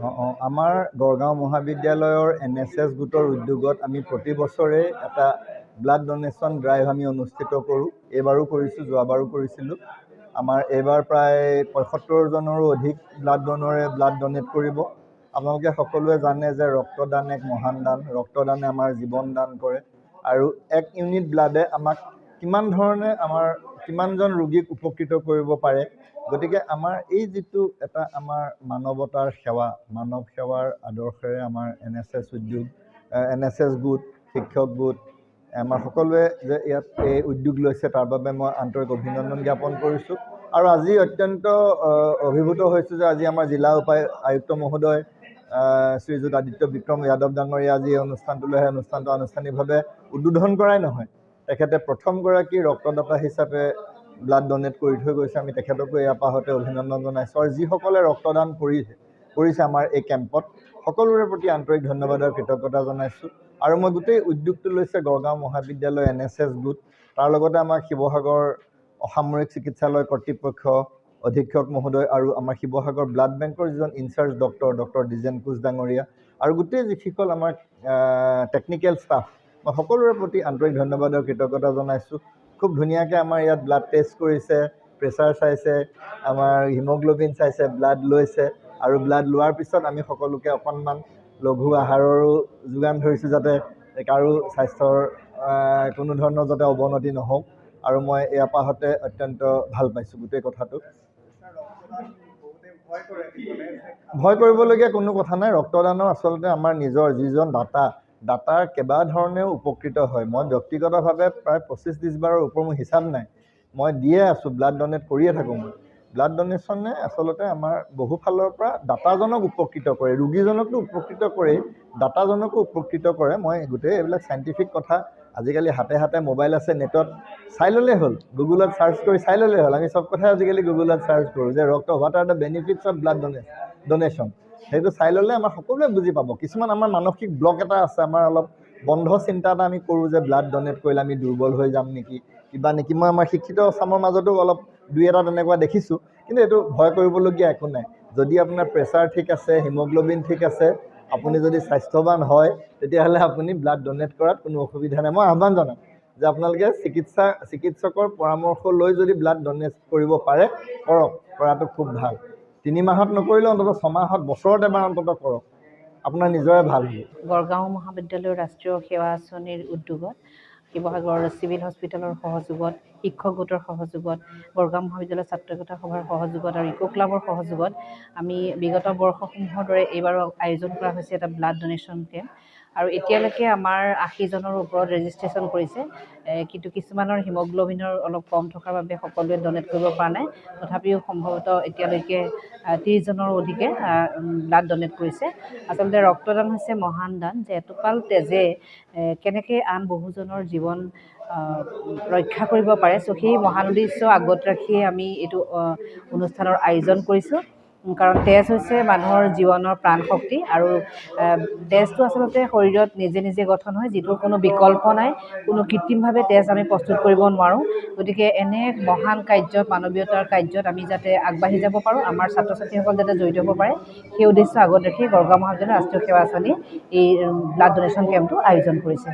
আমাৰ গড়গাঁও মহাবিদ্যালয়ৰ NSS গোটৰ উদ্যোগত আমি প্ৰতি বছৰে এটা ব্লাড ডোনেশ্যন ড্ৰাইভ আমি অনুষ্ঠিত কৰোঁ। এইবাৰো কৰিছোঁ, যোৱাবাৰো কৰিছিলোঁ। আমাৰ এইবাৰ প্ৰায় ৭৫ জনৰো অধিক ব্লাড ডনৰে ব্লাড ডনেট কৰিব। আপোনালোকে সকলোৱে জানে যে ৰক্তদান এক মহান দান। ৰক্তদানে আমাৰ জীৱন দান কৰে আৰু 1 ইউনিট ব্লাডে আমাক কিমানজন ৰোগীক উপকৃত কৰিব পাৰে। গতিকে আমাৰ এই যিটো এটা আমাৰ মানৱতাৰ সেৱা, মানৱ সেৱাৰ আদৰ্শেৰে আমাৰ NSS উদ্যোগ, NSS গোট, শিক্ষক গোট, আমাৰ সকলোৱে যে ইয়াত এই উদ্যোগ লৈছে তাৰ বাবে মই আন্তৰিক অভিনন্দন জ্ঞাপন কৰিছোঁ। আৰু আজি অত্যন্ত অভিভূত হৈছোঁ যে আজি আমাৰ জিলা উপায়ুক্ত মহোদয় শ্ৰীযুত আদিত্য বিক্ৰম যাদৱ ডাঙৰীয়া আজি এই অনুষ্ঠানটোলৈ আহে। অনুষ্ঠানটো আনুষ্ঠানিকভাৱে উদ্বোধন কৰাই নহয়, তেখেতে প্ৰথমগৰাকী ৰক্তদাতা হিচাপে ব্লাড ডনেট কৰি থৈ গৈছে। আমি তেখেতকো ইয়াৰ পাহতে অভিনন্দন জনাইছোঁ। আৰু যিসকলে ৰক্তদান কৰিছে আমাৰ এই কেম্পত, সকলোৰে প্ৰতি আন্তৰিক ধন্যবাদ আৰু কৃতজ্ঞতা জনাইছোঁ। আৰু মই গোটেই উদ্যোগটো লৈছে গড়গাঁও মহাবিদ্যালয় NSS গোট, তাৰ লগতে আমাৰ শিৱসাগৰ অসামৰিক চিকিৎসালয় কৰ্তৃপক্ষ, অধীক্ষক মহোদয় আৰু আমাৰ শিৱসাগৰ ব্লাড বেংকৰ যিজন ইনচাৰ্জ ডক্টৰ দ্বিজেন কোচ ডাঙৰীয়া আৰু গোটেই যিসকল আমাৰ টেকনিকেল ষ্টাফ, মই সকলোৰে প্ৰতি আন্তৰিক ধন্যবাদ আৰু কৃতজ্ঞতা জনাইছোঁ। খুব ধুনীয়াকৈ আমাৰ ইয়াত ব্লাড টেষ্ট কৰিছে, প্ৰেছাৰ চাইছে, আমাৰ হিমগ্ল'বিন চাইছে, ব্লাড লৈছে। আৰু ব্লাড লোৱাৰ পিছত আমি সকলোকে অকণমান লঘু আহাৰৰো যোগান ধৰিছোঁ যাতে কাৰো স্বাস্থ্যৰ কোনো ধৰণৰ যাতে অৱনতি নহওক। আৰু মই ইয়াৰ পাহতে অত্যন্ত ভাল পাইছোঁ গোটেই কথাটো। ভয় কৰিবলগীয়া কোনো কথা নাই। ৰক্তদানৰ আচলতে আমাৰ নিজৰ যিজন দাতাৰ কেইবা ধৰণেও উপকৃত হয়। মই ব্যক্তিগতভাৱে প্ৰায় 25-30 বাৰৰ ওপৰ মোৰ হিচাপ নাই, মই দিয়ে আছোঁ, ব্লাড ডনেট কৰিয়ে থাকোঁ। মই ব্লাড ডনেশ্যনে আচলতে আমাৰ বহু ফালৰ পৰা দাতাজনক উপকৃত কৰে, ৰোগীজনকতো উপকৃত কৰেই, দাতাজনকো উপকৃত কৰে। মই গোটেই এইবিলাক চাইণ্টিফিক কথা আজিকালি হাতে মোবাইল আছে, নেটত চাই ল'লেই হ'ল, গুগলত চাৰ্চ কৰি চাই ল'লেই হ'ল। আমি চব কথাই আজিকালি গুগলত চাৰ্চ কৰোঁ যে what are the benefits of blood donation. সেইটো চাই ল'লে আমাৰ সকলোৱে বুজি পাব। কিছুমান আমাৰ মানসিক ব্লক এটা আছে, আমাৰ অলপ বন্ধ চিন্তা এটা আমি কৰোঁ যে ব্লাড ডনেট কৰিলে আমি দুৰ্বল হৈ যাম নেকি, কিবা নেকি। মই আমাৰ শিক্ষিত চামৰ মাজতো অলপ 2-এটা তেনেকুৱা দেখিছোঁ, কিন্তু এইটো ভয় কৰিবলগীয়া একো নাই। যদি আপোনাৰ প্ৰেছাৰ ঠিক আছে, হিমগ্ল'বিন ঠিক আছে, আপুনি যদি স্বাস্থ্যৱান হয়, তেতিয়াহ'লে আপুনি ব্লাড ডনেট কৰাত কোনো অসুবিধা নাই। মই আহ্বান জনাম যে আপোনালোকে চিকিৎসকৰ পৰামৰ্শ লৈ যদি ব্লাড ডনেট কৰিব পাৰে, কৰাটো খুব ভাল। 3 মাহত নকৰিলে অন্ততঃ 6 মাহত, বছৰত এবাৰ অন্ততঃ কৰক, আপোনাৰ নিজৰে ভাল হ'ব। গড়গাঁও মহাবিদ্যালয়ৰ ৰাষ্ট্ৰীয় সেৱা আঁচনিৰ উদ্যোগত, শিৱসাগৰ চিভিল হস্পিটেলৰ সহযোগত, শিক্ষক গোটৰ সহযোগত, গড়গাঁও মহাবিদ্যালয় ছাত্ৰ একতা সভাৰ সহযোগত আৰু ইকো ক্লাবৰ সহযোগত আমি বিগত বৰ্ষসমূহৰ দৰে এইবাৰো আয়োজন কৰা হৈছে এটা ব্লাড ডনেশ্যন কেম্প। আৰু এতিয়ালৈকে আমাৰ 80 জনৰ ওপৰত ৰেজিষ্ট্ৰেশ্যন কৰিছে, কিন্তু কিছুমানৰ হিমগ্ল'বিনৰ অলপ কম থকাৰ বাবে সকলোৱে ডনেট কৰিব পৰা নাই। তথাপিও সম্ভৱতঃ এতিয়ালৈকে 30 জনৰ অধিকে ব্লাড ডনেট কৰিছে। আচলতে ৰক্তদান হৈছে মহান দান, যে এটোপাল তেজে কেনেকৈ আন বহুজনৰ জীৱন ৰক্ষা কৰিব পাৰে। চ' সেই মহান উদ্দেশ্য আগত ৰাখিয়ে আমি এইটো অনুষ্ঠানৰ আয়োজন কৰিছোঁ। কাৰণ তেজ হৈছে মানুহৰ জীৱনৰ প্ৰাণ শক্তি, আৰু তেজটো আচলতে শৰীৰত নিজে গঠন হয়, যিটোৰ কোনো বিকল্প নাই। কোনো কৃত্ৰিমভাৱে তেজ আমি প্ৰস্তুত কৰিব নোৱাৰোঁ। গতিকে এনে মহান কাৰ্যত, মানৱীয়তাৰ কাৰ্যত আমি যাতে আগবাঢ়ি যাব পাৰোঁ, আমাৰ ছাত্ৰ ছাত্ৰীসকল যাতে জড়িত হ'ব পাৰে, সেই উদ্দেশ্য আগত ৰাখি গড়গাঁও মহাবিদ্যালয়ৰ ৰাষ্ট্ৰীয় সেৱা আঁচনি এই ব্লাড ডনেশ্যন কেম্পটো আয়োজন কৰিছে।